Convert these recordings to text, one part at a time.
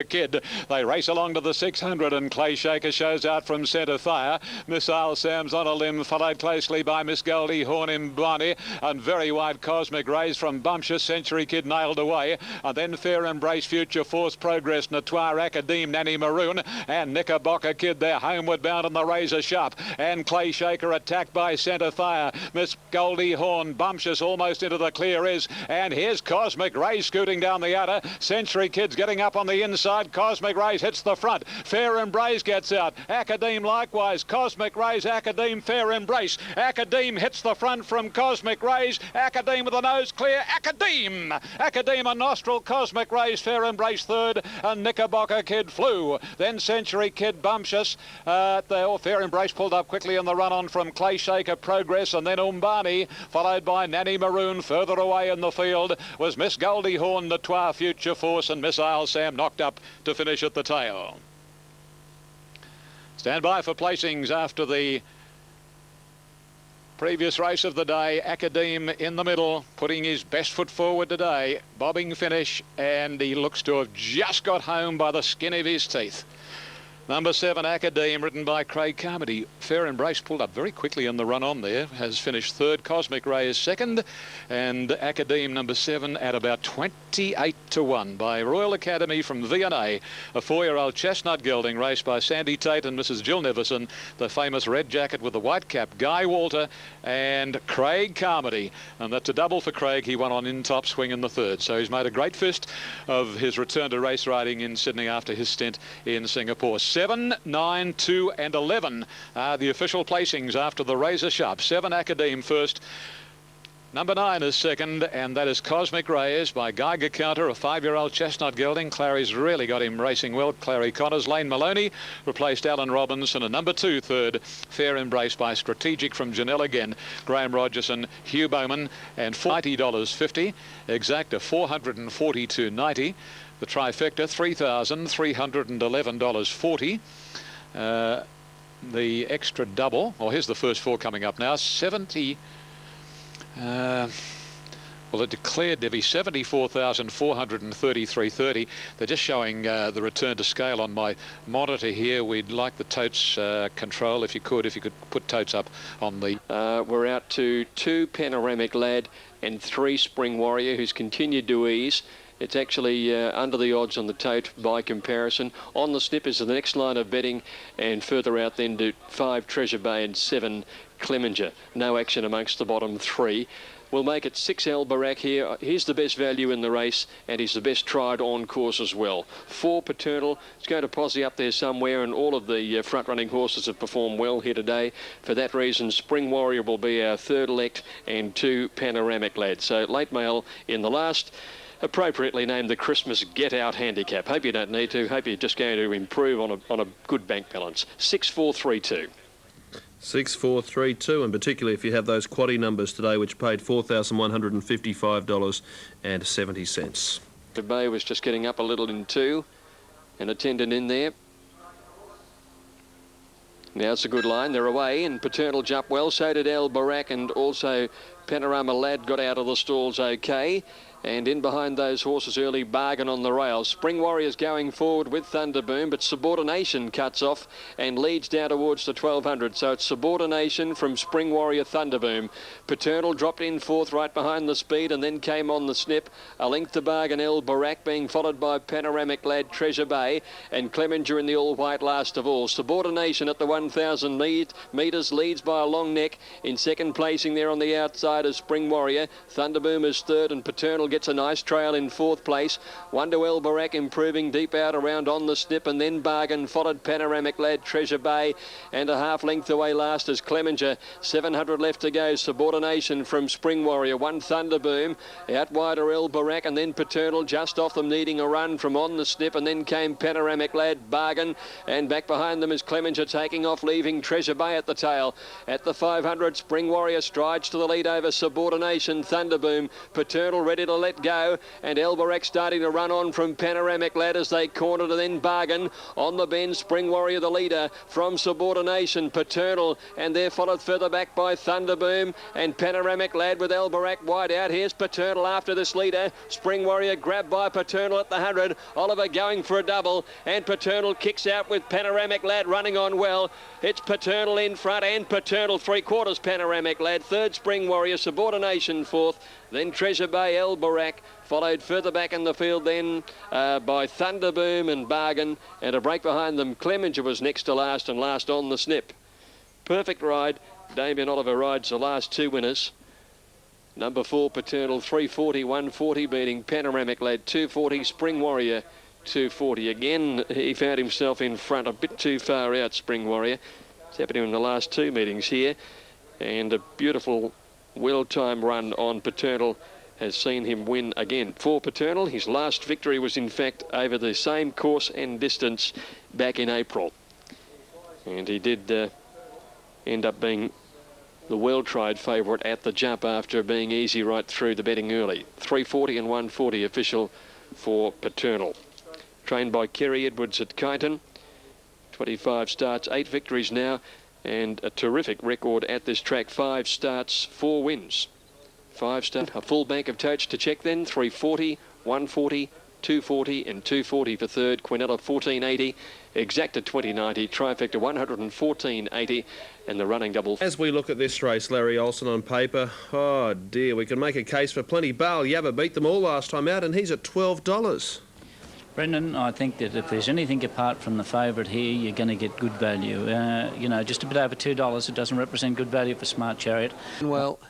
Kid. They race along to the 600 and Clay Shaker shows out from centre fire. Missile Sam's on a limb, followed closely by Miss Goldie Horn Mbani, and very wide Cosmic Rays from Bumptious. Century Kid nailed away, and then Fair Embrace, Future Force, Progress, Natoire, Academe, Nanny Maroon, and Knickerbocker Kid there homeward bound on the Razor Sharp, and Clay Shaker attacked by centre fire. Miss Goldie Horn, Bumptious almost into the clear is, and here's Cosmic Rays scooting down the outer. Century Kid's getting up on the inside. Cosmic Rays hits the front. Fair Embrace gets out. Academe likewise. Cosmic Rays, Academe, Fair Embrace. Academe hits the front from Cosmic Rays. Academe with the nose clear. Academe a nostril. Cosmic Rays, Fair Embrace third, and Knickerbocker Kid flew. Then Century Kid, Bumptious. Fair Embrace pulled up quickly in the run on from Clay Shaker, Progress, and then Umbani, followed by Nanny Maroon. Further away in the field was Miss Goldie Horn, Natoire, Future Force, and Missile Sam knocked up to finish at the tail. Stand by for placings after the previous race of the day. Academe in the middle, putting his best foot forward today. Bobbing finish, and he looks to have just got home by the skin of his teeth. Number 7, Academe, ridden by Craig Carmody. Fair Embrace pulled up very quickly in the run on there, has finished third. Cosmic Ray is second, and Academe number 7 at about 28 to 1 by Royal Academy from V&A, a 4-year-old chestnut gelding raced by Sandy Tate and Mrs. Jill Neverson, the famous red jacket with the white cap, Guy Walter and Craig Carmody. And that's a double for Craig. He won on in top swing in the third. So he's made a great fist of his return to race riding in Sydney after his stint in Singapore. 7, 9, 2 and 11 are the official placings after the Razor Sharp. 7 Academe first. Number 9 is second, and that is Cosmic Rays by Geiger Counter, a 5-year-old chestnut gelding. Clary's really got him racing well. Clary Connors. Lane Maloney replaced Alan Robinson, and number 2 third, Fair Embrace by Strategic from Janelle again, Graham Rogerson, Hugh Bowman, and $90.50. Exacta $442.90. The trifecta $3,311.40. The extra double, here's the first 4 coming up now. 70. Well, it declared to be 74,433.30. They're just showing the return to scale on my monitor here. We'd like the totes control, if you could put totes up on the. We're out to 2 Panoramic Lad and 3 Spring Warrior, who's continued to ease. It's actually under the odds on the tote by comparison. On the snip is the next line of betting, and further out then to 5 Treasure Bay and 7 Clemenger. No action amongst the bottom 3. We'll make it 6 El Barak here. He's the best value in the race, and he's the best tried on course as well. 4 Paternal. It's going to posse up there somewhere, and all of the front-running horses have performed well here today. For that reason, Spring Warrior will be our third elect, and 2 Panoramic Lad. So late mail in the last. Appropriately named the Christmas Get Out Handicap. Hope you don't need to. Hope you're just going to improve on a good bank balance. 6-4-3-2. 6-4-3-2, and particularly if you have those quaddie numbers today, which paid $4,155.70. The Bay was just getting up a little in 2, and attendant in there. Now it's a good line. They're away, and Paternal jumped well. So did El Barak, and also Panorama Lad got out of the stalls okay. And in behind those horses, early Bargain on the rails. Spring Warriors going forward with Thunderboom, but Subordination cuts off and leads down towards the 1200. So it's Subordination from Spring Warrior, Thunderboom. Paternal dropped in 4th right behind the speed and then came on the snip. A length to Bargain, El Barak, being followed by Panoramic Lad, Treasure Bay, and Clemenger in the all-white last of all. Subordination at the 1,000 metres leads by a long neck. In second placing there on the outside is Spring Warrior. Thunderboom is third, and Paternal gets a nice trail in 4th place. Wonder El Barak improving deep out around on the snip, and then Bargain, followed Panoramic Lad, Treasure Bay, and a half length away last is Clemenger. 700 left to go. Subordination from Spring Warrior. 1 Thunderboom. Out wide are El Barak, and then Paternal just off them, needing a run from on the snip, and then came Panoramic Lad, Bargain, and back behind them is Clemenger taking off, leaving Treasure Bay at the tail. At the 500, Spring Warrior strides to the lead over Subordination, Thunderboom. Paternal ready to Paternal let go, and Elberac starting to run on from Panoramic Lad as they corner to then Bargain. On the bend, Spring Warrior the leader from Subordination, Paternal, and they're followed further back by Thunderboom and Panoramic Lad with Elberac wide out. Here's Paternal after this leader. Spring Warrior grabbed by Paternal at the 100. Oliver going for a double, and Paternal kicks out with Panoramic Lad running on well. It's Paternal in front and Paternal 3/4 Panoramic Lad. Third Spring Warrior, Subordination fourth. Then Treasure Bay, Elberac, followed further back in the field then by Thunderboom and Bargain, and a break behind them. Clemenger was next to last and last on the snip. Perfect ride. Damien Oliver rides the last two winners. Number 4, Paternal, 340, 140, beating Panoramic Lad, 240, Spring Warrior, 240. Again, he found himself in front, a bit too far out, Spring Warrior. It's happened in the last two meetings here, and a beautiful well-timed run on Paternal has seen him win again. For Paternal, his last victory was in fact over the same course and distance back in April, and he did end up being the well-tried favourite at the jump after being easy right through the betting early. 340 and 140 official for Paternal. Trained by Kerry Edwards at Kyneton. 25 starts, 8 victories now, and a terrific record at this track. 5 starts, 4 wins. 5 starts, a full bank of totes to check then. 340, 140, 240 and 240 for third. Quinella 1480, Exacta 2090, Trifecta 114.80, and the running double. As we look at this race, Larry Olsen on paper, oh dear, we can make a case for plenty. Bale Yabba beat them all last time out, and he's at $12. Brendan, I think that if there's anything apart from the favourite here, you're going to get good value. You know, just a bit over $2, it doesn't represent good value for Smart Chariot. Well,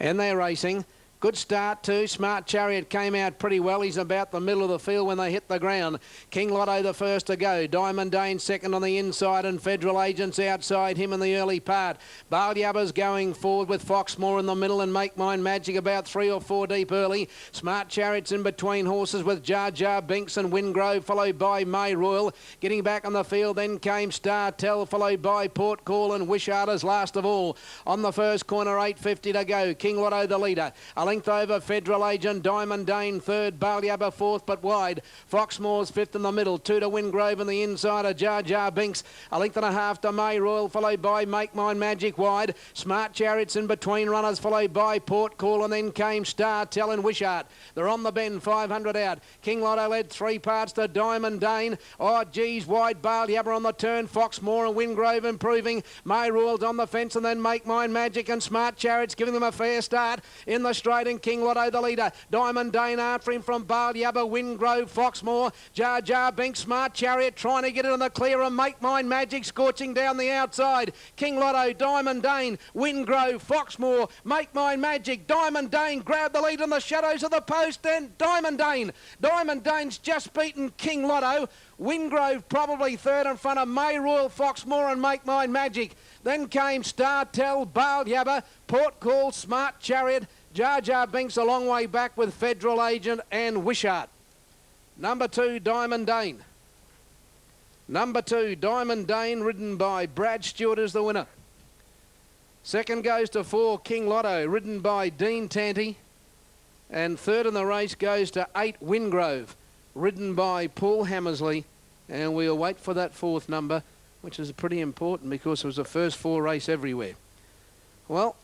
and they're racing. Good start too. Smart Chariot came out pretty well. He's about the middle of the field when they hit the ground. King Lotto the first to go. Diamond Dane second on the inside, and Federal Agents outside him in the early part. Bale Yabba's going forward with Foxmore in the middle, and Make Mine Magic about 3 or 4 deep early. Smart Chariot's in between horses with Jar Jar Binks and Wingrove, followed by May Royal. Getting back on the field then came Star Tell, followed by Port Call and Wishardas last of all. On the first corner, 8.50 to go. King Lotto the leader. A length over Federal Agent, Diamond Dane third, Bale Yabba fourth but wide. Foxmore's fifth in the middle, 2 to Wingrove in the inside of Jar Jar Binks. A length and a half to May Royal, followed by Make Mine Magic wide. Smart Chariots in between runners, followed by Port Call, and then came Star Tell and Wishart. They're on the bend, 500 out. King Lotto led 3 parts to Diamond Dane. Oh, geez, wide Bale Yabba on the turn. Foxmore and Wingrove improving. May Royal's on the fence, and then Make Mine Magic and Smart Chariots giving them a fair start in the straight, and King Lotto the leader. Diamond Dane after him from Bale Yabba, Wingrove, Foxmore, Jar Jar Binks, Smart Chariot trying to get it on the clear, and Make Mine Magic scorching down the outside. King Lotto, Diamond Dane, Wingrove, Foxmore, Make Mine Magic. Diamond Dane grabbed the lead in the shadows of the post, and Diamond Dane's just beaten King Lotto. Wingrove probably third in front of May Royal, Foxmore and Make Mine Magic. Then came Star Tell, Bale Yabba, Port Call, Smart Chariot, Jar Jar Binks a long way back with Federal Agent and Wishart. Number 2, Diamond Dane. Number 2, Diamond Dane, ridden by Brad Stewart, is the winner. Second goes to 4, King Lotto, ridden by Dean Tanti. And third in the race goes to 8, Wingrove, ridden by Paul Hammersley. And we'll wait for that 4th number, which is pretty important because it was the first 4 race everywhere. Well,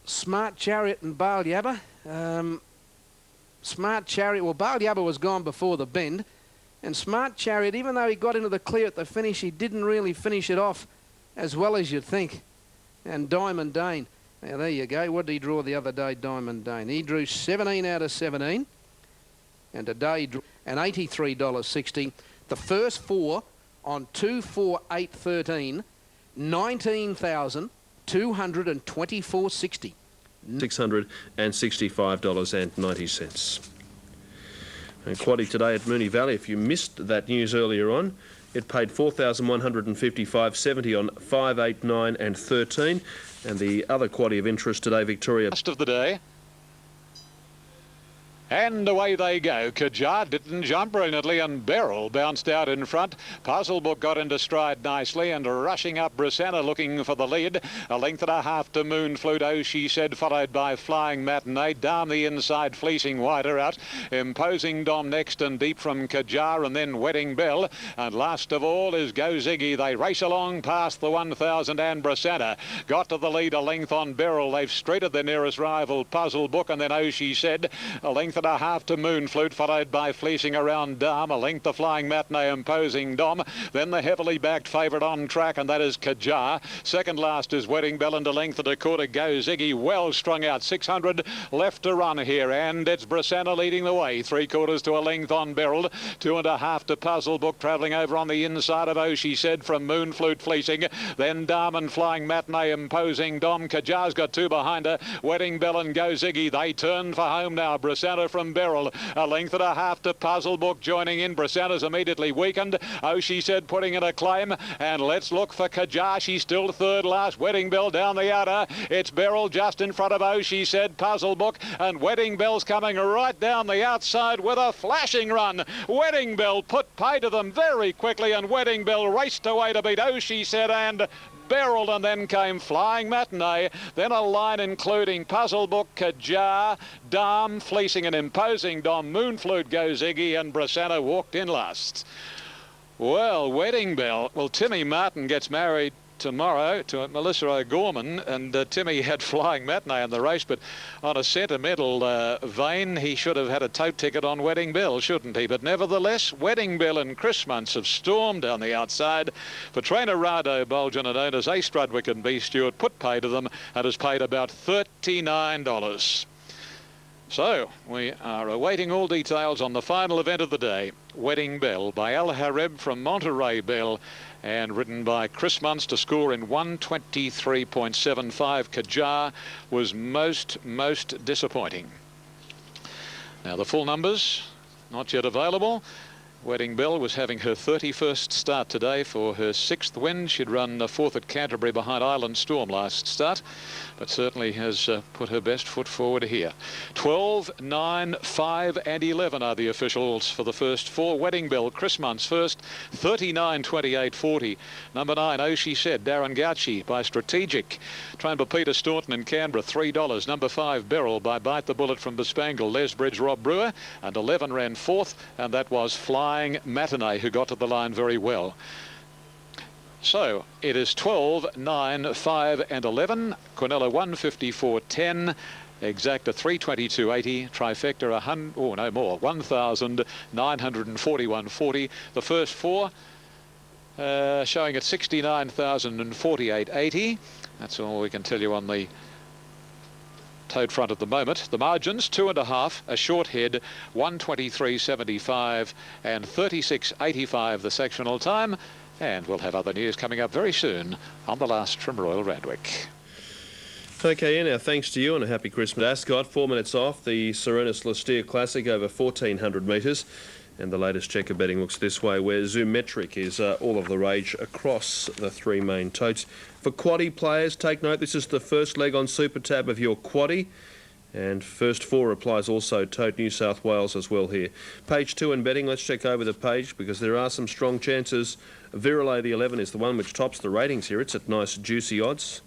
Smart Chariot and Bale Yabba. Smart Chariot, well, Bale Yabba was gone before the bend, and Smart Chariot, even though he got into the clear at the finish, he didn't really finish it off as well as you'd think. And Diamond Dane, now there you go. What did he draw the other day, Diamond Dane? He drew 17 out of 17, and today he drew an $83.60. The first 4 on 2, 4, 8, 13, 19,224.60. $665.90. And quaddie today at Moonee Valley, if you missed that news earlier on, it paid $4,155.70 on 5, 8, 9 and 13. And the other quaddie of interest today, Victoria. Last of the day. And away they go. Kajar didn't jump brilliantly, and Beryl bounced out in front. Puzzlebook got into stride nicely, and rushing up Brisanna looking for the lead. A length and a half to Moonflute, oh she said, followed by Flying Matinee. Down the inside, Fleecing Wider out. Imposing Dom next and deep from Kajar, and then Wedding Bell. And last of all is Go Ziggy. They race along past the 1,000 and Brisanna. Got to the lead a length on Beryl. They've straighted their nearest rival, Puzzlebook, and then oh she said, a length and a half to Moonflute, followed by Fleecing around Dam. A length to Flying Matinee, Imposing Dom. Then the heavily backed favourite on track, and that is Kajar. Second last is Wedding Bell, and a length and a quarter Go Ziggy. Well strung out, 600 left to run here, and it's Brisanna leading the way. 3/4 to a length on Beryl. 2.5 to Puzzlebook, travelling over on the inside of oh she said from Moonflute, Fleecing. Then Dam and Flying Matinee, Imposing Dom. Kajar's got two behind her. Wedding Bell and Go Ziggy. They turn for home now. Brisanna from Beryl. A length and a half to Puzzlebook joining in. Brisanna's immediately weakened. Oh she said putting in a claim, and let's look for Kajar. She's still third last. Wedding Bell down the outer. It's Beryl just in front of oh she said, Puzzlebook, and Wedding Bell's coming right down the outside with a flashing run. Wedding Bell put pay to them very quickly, and Wedding Bell raced away to beat oh she said and Beryl, and then came Flying Matinee. Then a line including Puzzlebook, Kajar, Dam, Fleecing and Imposing Dom, Moonflute, Go Ziggy, and Brisanna walked in last. Well, Wedding Bell. Well, Timmy Martin gets married tomorrow to Melissa O'Gorman, and Timmy had Flying Matinee in the race, but on a sentimental vein, he should have had a tote ticket on Wedding Bell, shouldn't he? But nevertheless, Wedding Bell and Chris Muntz have stormed down the outside. For trainer Rado Bolgen and owners A. Strudwick and B. Stewart put pay to them and has paid about $39. So, we are awaiting all details on the final event of the day. Wedding Bell by Al Hareb from Monterey Bell, and ridden by Chris Muntz to score in 1:23.75. Kajar was most disappointing. Now the full numbers not yet available. Wedding Bell was having her 31st start today for her 6th win. She'd run 4th at Canterbury behind Island Storm last start, but certainly has put her best foot forward here. 12, 9, 5 and 11 are the officials for the first four. Wedding Bell, Chris Muntz first, 39, 28, 40. Number 9, oh she said, Darren Gauci by Strategic. Trained by Peter Staunton in Canberra, $3. Number 5, Beryl by Bite the Bullet from Bespangle, Les Bridge, Rob Brewer. And 11 ran 4th, and that was Flying Matinee, who got to the line very well. So it is 12, 9, 5 and 11. Quinella 154.10. Exacta 322.80. Trifecta 100, oh no more, 1,941.40. The first four showing at 69,048.80. That's all we can tell you on the toed front at the moment. The margins 2.5, a short head 1:23.75 and 36.85 the sectional time. And we'll have other news coming up very soon on the last from Royal Randwick. Okay, Ian, our thanks to you and a happy Christmas. Ascot, 4 minutes off the Serenus Lustia Classic over 1,400 metres. And the latest checker betting looks this way, where Zoometric is all of the rage across the three main totes. For quaddie players, take note, this is the first leg on Super Tab of your quaddie. And first four applies also Tote New South Wales as well here. Page 2 in betting, let's check over the page because there are some strong chances. Virelay the 11 is the one which tops the ratings here. It's at nice juicy odds.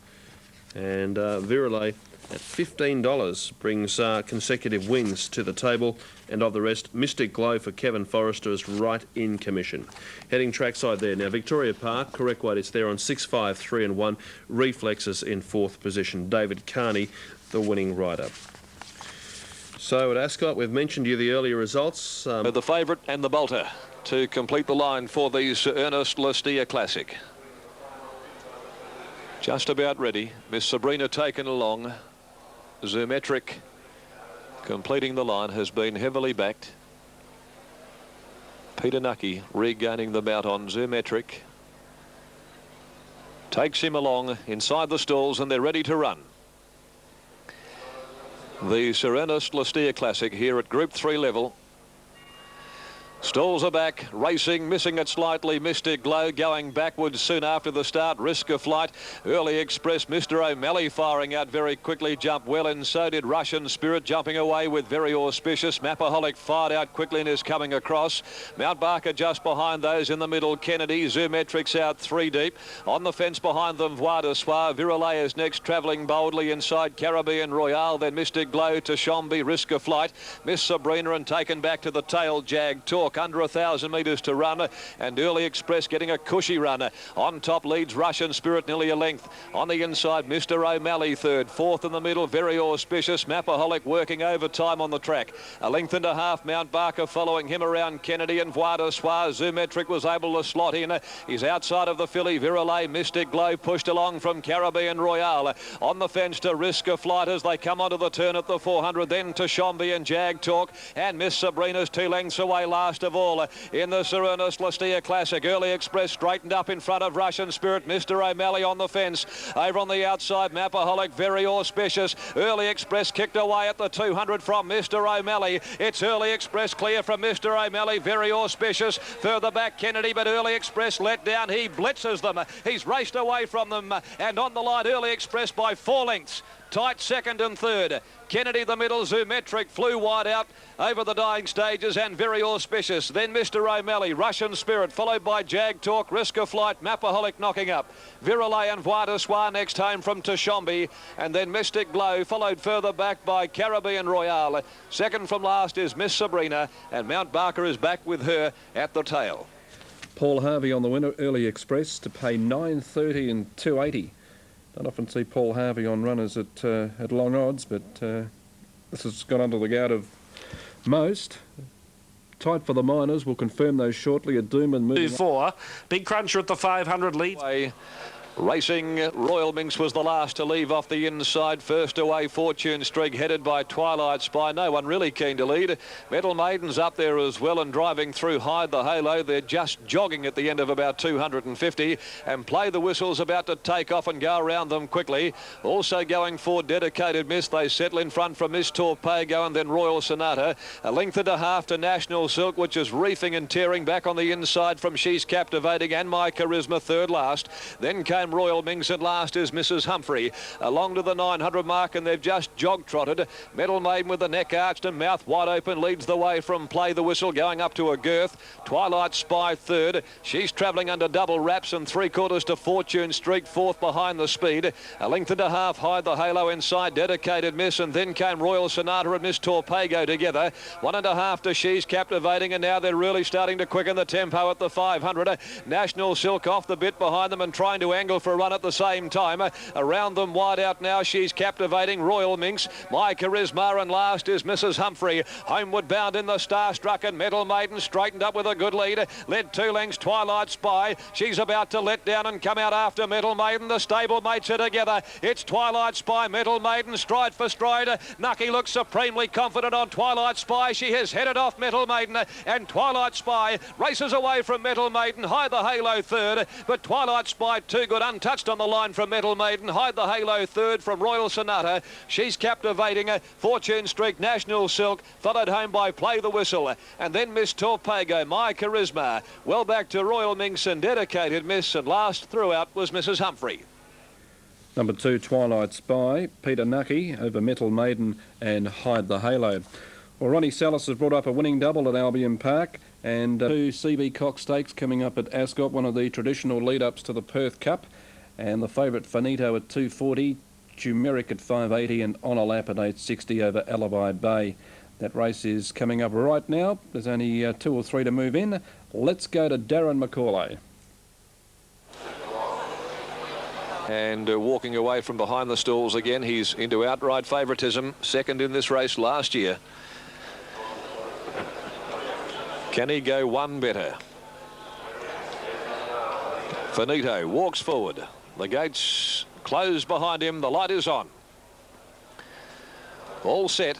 And Virelay at $15 brings consecutive wins to the table, and of the rest, Mystic Glow for Kevin Forrester is right in commission. Heading trackside there now, Victoria Park, correct weight, it's there on 6, 5, 3 and 1. Reflexes in 4th position. David Carney, the winning rider. So at Ascot, we've mentioned to you the earlier results. The favourite and the bolter to complete the line for the Sir Ernest Lustia Classic. Just about ready. Miss Sabrina taken along. Zoometric completing the line has been heavily backed. Peter Nucky regaining the mount on Zoometric. Takes him along inside the stalls and they're ready to run. The Sir Ernest Lustia Classic here at Group 3 level. Stalls are back, racing, missing it slightly. Mystic Glow going backwards soon after the start. Risk of Flight, Early Express, Mr. O'Malley firing out very quickly. Jumped well in, so did Russian Spirit, jumping away with Very Auspicious. Mapaholic fired out quickly and is coming across. Mount Barker just behind those in the middle. Kennedy, Zoometrics out 3 deep. On the fence behind them, Voix de Soir. Virelais is next, travelling boldly inside Caribbean Royale. Then Mystic Glow to Shombi, Risk of Flight. Miss Sabrina and taken back to the tail. Jag Talk under 1,000 metres to run, and Early Express getting a cushy run. On top leads Russian Spirit nearly a length. On the inside, Mr. O'Malley third. Fourth in the middle, Very Auspicious. Mapaholic working overtime on the track. A length and a half, Mount Barker following him around Kennedy and Voix de Soir. Zoometric was able to slot in. He's outside of the filly. Virelais, Mystic Glow pushed along from Caribbean Royale. On the fence to Risk of Flight as they come onto the turn at the 400. Then to Shombi and Jag Talk. And Miss Sabrina's 2 lengths away last of all. In the Serenus Lastia Classic, Early Express straightened up in front of Russian Spirit. Mr. O'Malley on the fence. Over on the outside, Mapaholic, Very Auspicious. Early Express kicked away at the 200 from Mr. O'Malley. It's Early Express clear from Mr. O'Malley. Very Auspicious. Further back, Kennedy, but Early Express let down. He blitzes them. He's raced away from them. And on the line, Early Express by 4 lengths. Tight second and third. Kennedy the middle, Zoometric flew wide out over the dying stages and Very Auspicious. Then Mr. O'Malley, Russian Spirit, followed by Jag Talk, Risk of Flight, Mapaholic knocking up. Virelais and Voix de Soir next home from Tashombi. And then Mystic Glow, followed further back by Caribbean Royale. Second from last is Miss Sabrina, and Mount Barker is back with her at the tail. Paul Harvey on the winner, Early Express, to pay $9.30 and $2.80. Don't often see Paul Harvey on runners at long odds, but this has gone under the guard of most. Tight for the Miners. We'll confirm those shortly. A Doom and Moon. 2-4. Big Cruncher at the 500 lead. Racing, Royal Minx was the last to leave off the inside. First away, Fortune Streak, headed by Twilight Spy. No one really keen to lead. Metal Maiden's up there as well and driving through Hide the Halo. They're just jogging at the end of about 250. And Play the Whistle's about to take off and go around them quickly. Also going for Dedicated Miss. They settle in front from Miss Torpego and then Royal Sonata. A length and a half to National Silk, which is reefing and tearing back on the inside from She's Captivating and My Charisma third last. Then came Royal Minx, and last is Mrs. Humphrey. Along to the 900 mark, and they've just jog-trotted. Metal Maiden with the neck arched and mouth wide open leads the way from Play the Whistle, going up to a girth. Twilight Spy third. She's travelling under double wraps and 3/4 to Fortune Streak, fourth behind the speed. A length and a half, Hide the Halo inside, Dedicated Miss, and then came Royal Sonata and Miss Torpego together. 1.5 to She's Captivating, and now they're really starting to quicken the tempo at the 500. National Silk off the bit behind them and trying to angle for a run at the same time. Around them wide out now, She's Captivating, Royal Minx, My Charisma, and last is Mrs. Humphrey. Homeward bound in the Starstruck, and Metal Maiden straightened up with a good lead. Led 2 lengths, Twilight Spy. She's about to let down and come out after Metal Maiden. The stable mates are together. It's Twilight Spy, Metal Maiden, stride for stride. Nucky looks supremely confident on Twilight Spy. She has headed off Metal Maiden, and Twilight Spy races away from Metal Maiden. Hide the Halo third, but Twilight Spy too good, untouched on the line from Metal Maiden. Hide the Halo third from Royal Sonata. She's Captivating, Fortune Streak, National Silk, followed home by Play the Whistle, and then Miss Torpego, My Charisma. Well back to Royal Minx and Dedicated Miss, and last throughout was Mrs. Humphrey. Number 2, Twilight Spy, Peter Nucky over Metal Maiden and Hide the Halo. Well, Ronnie Salas has brought up a winning double at Albion Park, and 2 CB Cox Stakes coming up at Ascot, one of the traditional lead-ups to the Perth Cup. And the favourite Finito at 240, Turmeric at 580, and On a Lap at 860 over Alibi Bay. That race is coming up right now. There's only 2 or 3 to move in. Let's go to Darren McCauley. And walking away from behind the stalls again, he's into outright favouritism. Second in this race last year. Can he go one better? Finito walks forward. The gates close behind him. The light is on. All set.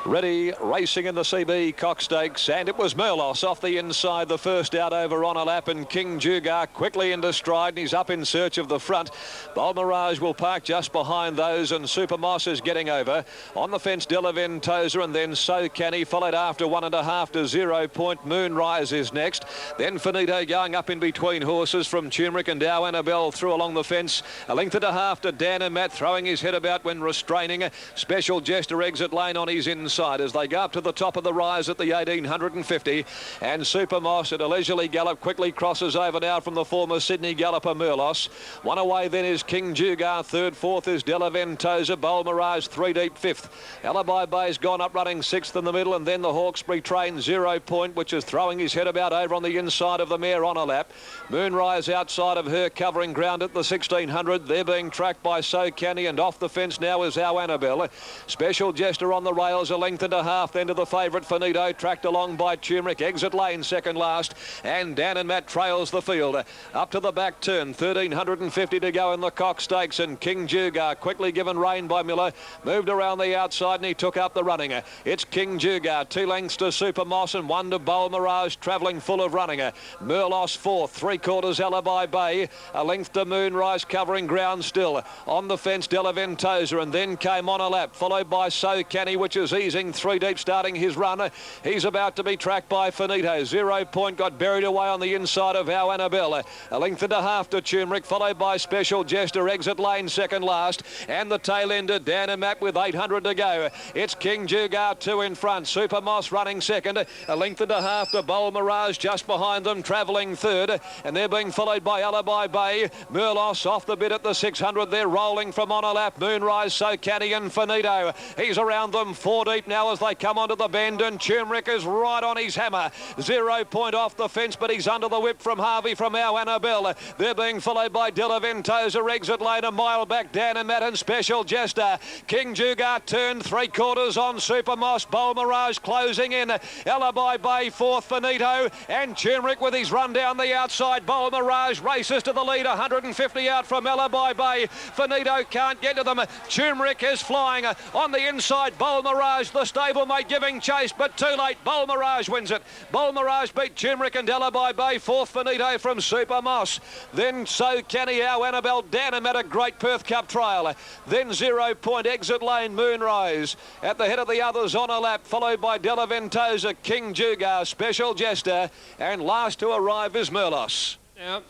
Ready, racing in the CB Cock Stakes, and it was Merlos off the inside, the first out over on a lap, and King Jugar quickly into stride, and he's up in search of the front. Bold Mirage will park just behind those, and Super Moss is getting over. On the fence, Della Ventosa, and then So Can He, followed after 1.5 to 0 Point. Moonrise is next. Then Finito going up in between horses from Turmeric, and Dow Annabelle through along the fence. 1.5 to Dan and Matt, throwing his head about when restraining. Special Jester Exit Lane on his inside as they go up to the top of the rise at the 1850, and Super Moss at a leisurely gallop quickly crosses over now from the former Sydney galloper Merlos. One away then is King Jugar, third, fourth is Della Ventosa, Bold Mirage 3 deep, fifth. Alibi Bay's gone up running sixth in the middle, and then the Hawkesbury train 0 Point, which is throwing his head about over on the inside of the mare on a lap. Moonrise outside of her, covering ground at the 1600. They're being tracked by So Can He, and off the fence now is our Annabelle. Special Jester on the rails, 1.5 then to the favourite Finito, tracked along by Turmeric. Exit Lane second last, and Dan and Matt trails the field. Up to the back turn, 1,350 to go in the Cock Stakes, and King Jugar quickly given rein by Miller, moved around the outside and he took up the running. It's King Jugar, 2 lengths to Super Moss and 1 to Bold Mirage, travelling full of running. Merlos fourth, 3/4 Alibi Bay, 1 length to Moonrise, covering ground still. On the fence, Della Ventosa, and then came On a Lap, followed by So Can He, which is easing 3 deep, starting his run. He's about to be tracked by Finito. 0 Point got buried away on the inside of our Annabelle. 1.5 lengths to Turmeric, followed by Special Jester. Exit Lane second last, and the tail ender Dan and Matt with 800 to go. It's King Jugar 2 in front, Super Moss running second, 1.5 lengths to Bold Mirage just behind them, travelling third, and they're being followed by Alibi Bay. Merlos off the bit at the 600. They're rolling from On a Lap, Moonrise, So Can He, and Finito. He's around them 4 deep now as they come onto the bend, and Turmeric is right on his hammer. 0 Point off the fence, but he's under the whip from Harvey from our Annabelle. They're being followed by Della Ventosa. Exit Lane a mile back, Dan and Matt and Special Jester. King Jugar turned 3/4 on Super Moss. Bold Mirage closing in. Alibi Bay fourth, Finito, and Turmeric with his run down the outside. Bold Mirage races to the lead, 150 out from Alibi Bay. Finito can't get to them. Turmeric is flying on the inside. Bold Mirage, the stablemate, giving chase, but too late. Bold Mirage wins it. Bold Mirage beat Turmeric and Alibi Bay. Fourth, Finito from Super Moss. Then So Can He, our Annabelle, Dan and Matt, a great Perth Cup trial. Then 0 Point, Exit Lane, Moonrise. At the head of the others, On a Lap, followed by Della Ventosa, King Jugar, Special Jester, and last to arrive is Merlos. Now,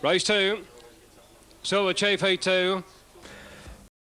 race 2. Silver Chief Heat 2.